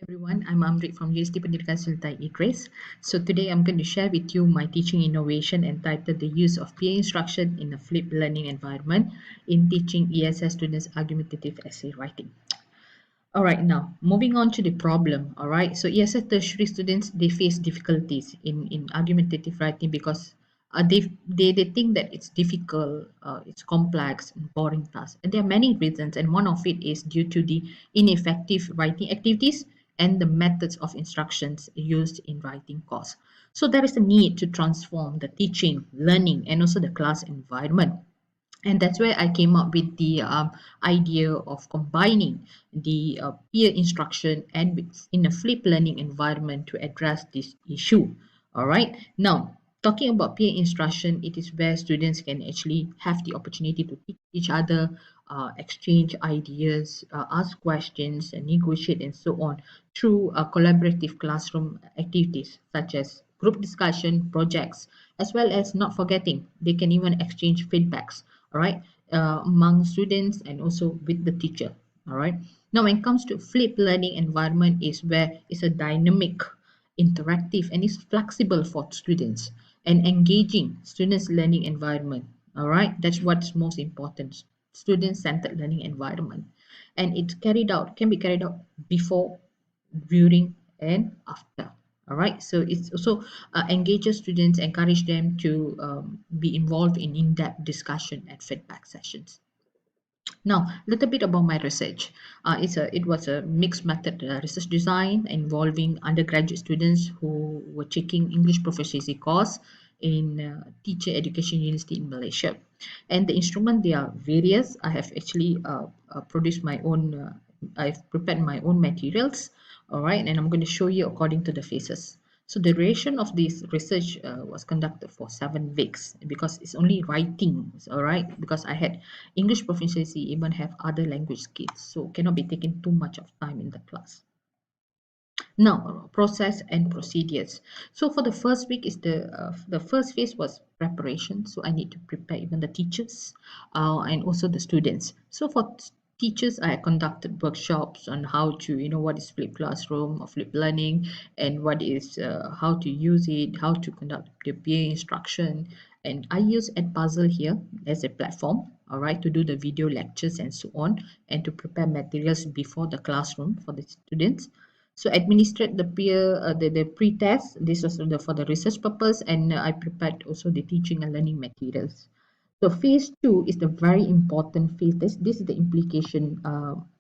Everyone, I'm Amrit from UST Pendidikan Sultan Idris. So today I'm going to share with you my teaching innovation entitled the use of peer instruction in a flipped learning environment in teaching ESS students argumentative essay writing. All right, now moving on to the problem. All right, so ESS tertiary students they face difficulties in argumentative writing because they think that it's difficult, it's complex, and boring task. And there are many reasons, and one of it is due to the ineffective writing activities and the methods of instructions used in writing course. So there is a need to transform the teaching, learning, and also the class environment, and that's where I came up with the idea of combining the peer instruction and in a flipped learning environment to address this issue. All right, now talking about peer instruction, it is where students can actually have the opportunity to teach each other, exchange ideas, ask questions, and negotiate and so on through collaborative classroom activities such as group discussion, projects, as well as not forgetting they can even exchange feedbacks, all right, among students and also with the teacher. All right, now when it comes to flipped learning environment is where it's a dynamic, interactive, and is flexible for students and engaging students learning environment. All right, that's what's most important, student centered learning environment. And it's carried out, can be carried out before, during, and after. All right, so it's also engages students, encourage them to be involved in in-depth discussion and feedback sessions. Now, a little bit about my research. It was a mixed method research design involving undergraduate students who were taking English proficiency course in Teacher Education University in Malaysia. And the instrument, they are various. I have actually produced my own, I've prepared my own materials. All right, and I'm going to show you according to the phases. So the duration of this research was conducted for 7 weeks because it's only writing, all right, because I had English proficiency, even have other language skills, so cannot be taken too much of time in the class. Now, process and procedures. So for the first week is the first phase was preparation. So I need to prepare even the teachers and also the students. So for teachers, I conducted workshops on how to, what is flipped classroom or flipped learning, and what is how to use it, how to conduct the peer instruction. And I use Edpuzzle here as a platform, all right, to do the video lectures and so on, and to prepare materials before the classroom for the students. So administered the peer the pre-test. This was for the research purpose, and I prepared also the teaching and learning materials. So phase 2 is the very important phase. This is the implication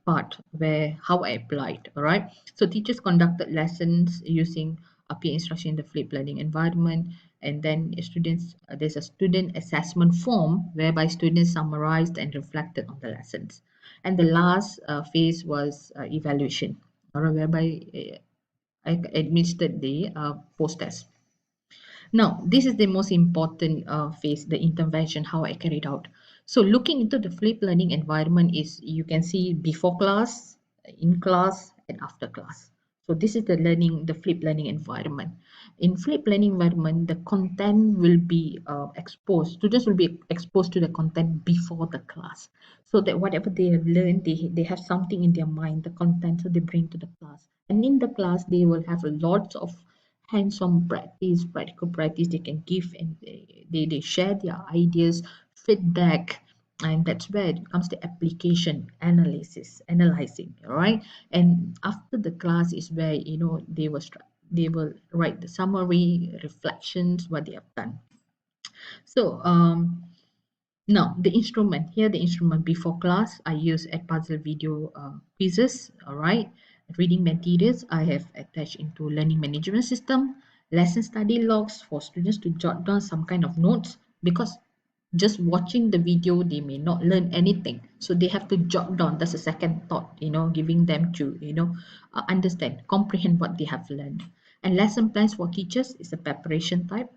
part where how I applied. All right. So teachers conducted lessons using a peer instruction in the flipped learning environment, and then students there's a student assessment form whereby students summarized and reflected on the lessons. And the last phase was evaluation, or whereby I administered the post test. Now, this is the most important phase, the intervention, how I carried out. So looking into the flipped learning environment is, you can see before class, in class, and after class. So this is the learning, the flipped learning environment. In flipped learning environment, the content will be exposed. Students will be exposed to the content before the class, so that whatever they have learned, they have something in their mind, the content, so they bring to the class. And in the class, they will have lots of hands-on practice, practical practice they can give, and they share their ideas, feedback, and that's where it comes to application, analyzing, all right. And after the class is where they will write the summary, reflections, what they have done. So now the instrument here, the instrument before class, I use Edpuzzle video quizzes, all right. Reading materials, I have attached into learning management system, lesson study logs for students to jot down some kind of notes, because just watching the video they may not learn anything, so they have to jot down. That's a second thought, giving them to understand, comprehend what they have learned. And lesson plans for teachers is a preparation type.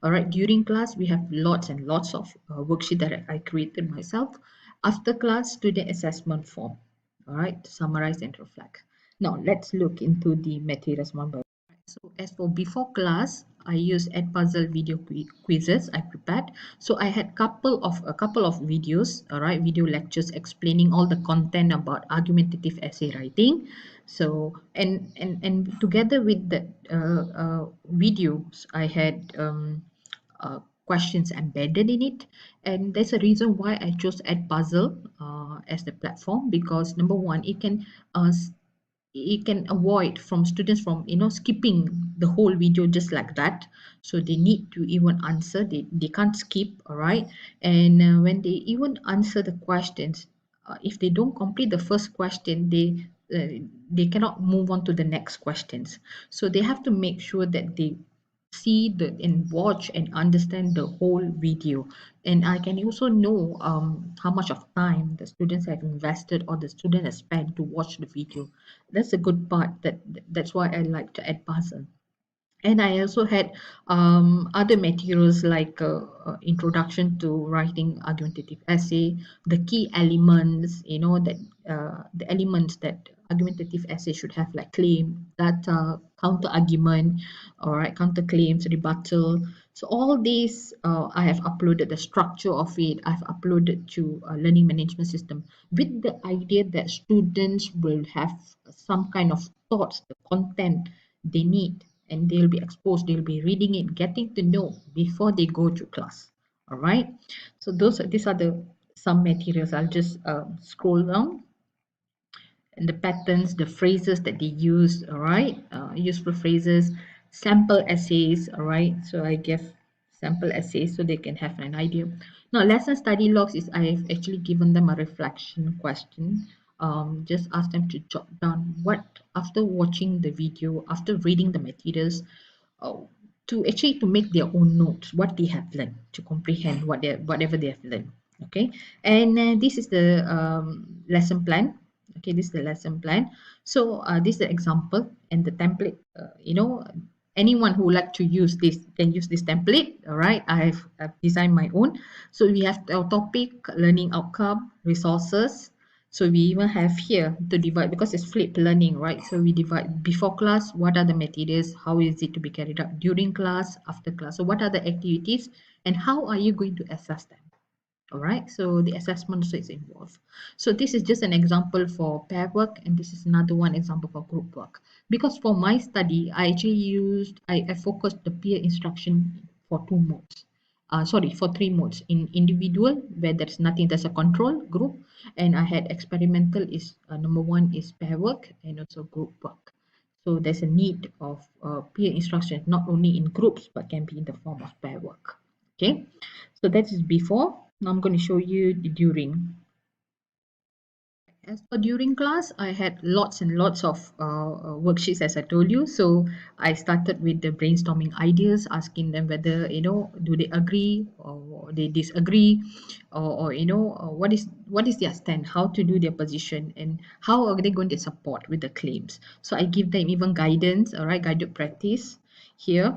All right, during class we have lots and lots of worksheet that I created myself. After class, student assessment form, all right, to summarize and reflect. Now let's look into the materials one by one. So as for before class, I use Edpuzzle video quizzes I prepared. So I had a couple of videos, all right, video lectures explaining all the content about argumentative essay writing. So and together with the videos, I had questions embedded in it, and there's a reason why I chose Edpuzzle as the platform, because number one, it can avoid from students from skipping the whole video just like that. So they need to even answer, they can't skip, all right. And when they even answer the questions, if they don't complete the first question, they cannot move on to the next questions. So they have to make sure that they see the and watch and understand the whole video. And I can also know how much of time the students have invested or the student has spent to watch the video. That's a good part. That's why I like to add puzzle. And I also had other materials like introduction to writing argumentative essay, the key elements, that the elements that argumentative essay should have, like claim, data, counter argument, all right, counter claims, rebuttal. So all these I have uploaded the structure of it. I've uploaded to a learning management system with the idea that students will have some kind of thoughts, the content they need, and they'll be exposed, they'll be reading it, getting to know before they go to class. All right, so these are the some materials. I'll just scroll down, and the patterns, the phrases that they use, all right, useful phrases, sample essays, all right. So I give sample essays so they can have an idea. Now, lesson study logs is I've actually given them a reflection question. Just ask them to jot down what, after watching the video, after reading the materials, uh, to actually to make their own notes, what they have learned, to comprehend whatever they have learned. Okay, and this is the lesson plan. Okay, this is the lesson plan. So this is the example and the template. Anyone who would like to use this can use this template. All right, I've designed my own. So we have our topic, learning outcome, resources. So we even have here to divide, because it's flipped learning, right? So we divide before class, what are the materials, how is it to be carried out during class, after class. So what are the activities and how are you going to assess them? All right, so the assessment also is involved. So this is just an example for pair work, and this is another one example for group work. Because for my study, I actually I focused the peer instruction for two modes. For three modes. In individual, where there's nothing, there's a control group, and I had experimental is number one is pair work and also group work. So there's a need of peer instruction, not only in groups, but can be in the form of pair work. Okay, so that is before. Now I'm going to show you the during. As for during class, I had lots and lots of worksheets, as I told you. So I started with the brainstorming ideas, asking them whether, do they agree or they disagree, or what is their stand, how to do their position, and how are they going to support with the claims. So I give them even guidance, all right, guided practice here,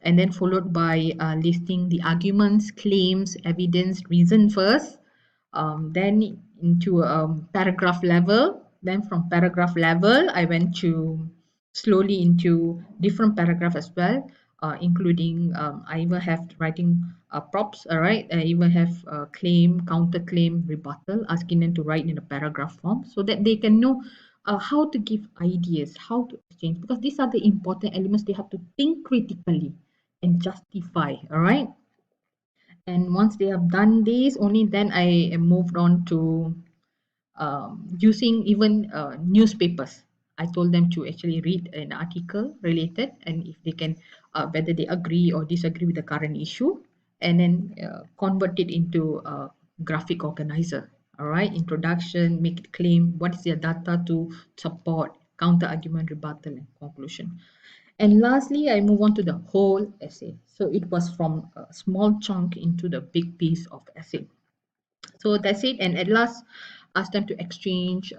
and then followed by listing the arguments, claims, evidence, reason first, then into paragraph level. Then from paragraph level, I went to slowly into different paragraph as well, including I even have writing props. All right, I even have claim, counterclaim, rebuttal, asking them to write in a paragraph form so that they can know how to give ideas, how to exchange, because these are the important elements. They have to think critically and justify. All right, and once they have done this, only then I moved on to using even newspapers. I told them to actually read an article related, and if they can, whether they agree or disagree with the current issue, and then convert it into a graphic organizer. All right, introduction, make it claim, what is your data to support, counter argument, rebuttal, and conclusion. And lastly, I move on to the whole essay. So it was from a small chunk into the big piece of essay. So that's it. And at last, ask them to exchange,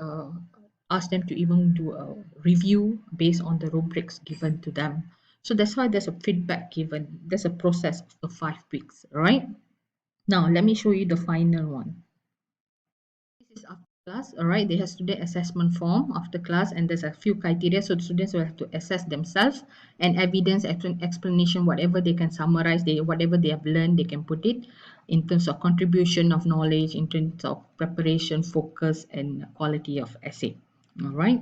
ask them to even do a review based on the rubrics given to them. So that's why there's a feedback given. There's a process of the 5 weeks, right? Now, let me show you the final one. This is after class, all right. They have student assessment form after class, and there's a few criteria. So the students will have to assess themselves, and evidence, explanation, whatever they can summarize, whatever they have learned, they can put it in terms of contribution of knowledge, in terms of preparation, focus, and quality of essay. All right.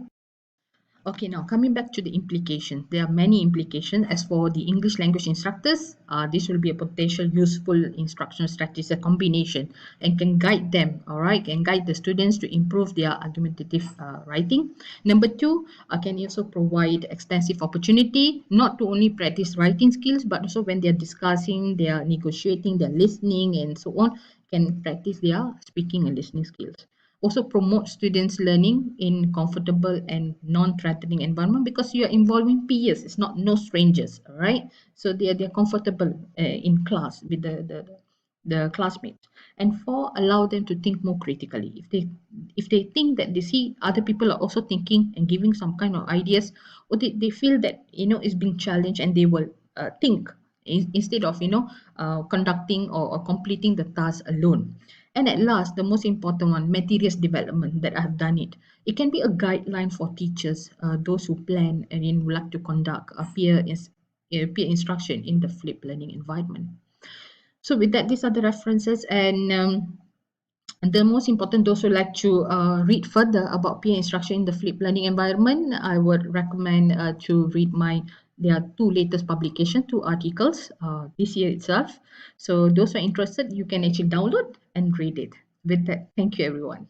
Okay, now coming back to the implication, there are many implications. As for the English language instructors, this will be a potential useful instructional strategy, a combination, and can guide them, all right, can guide the students to improve their argumentative writing. Number two, can also provide extensive opportunity, not to only practice writing skills, but also when they're discussing, they are negotiating, they're listening, and so on, can practice their speaking and listening skills. Also promote students learning in comfortable and non-threatening environment, because you are involving peers, it's not no strangers, all right, so they're comfortable in class with the classmates. And four, allow them to think more critically. If they think that they see other people are also thinking and giving some kind of ideas, or they feel that is being challenged, and they will think instead of conducting or completing the task alone. And at last, the most important one, materials development, that I have done it. It can be a guideline for teachers, those who plan and would like to conduct a peer instruction in the flipped learning environment. So with that, these are the references, and the most important, those who like to read further about peer instruction in the flipped learning environment, I would recommend to read there are two latest publication, two articles this year itself. So those who are interested, you can actually download and read it. With that, thank you everyone.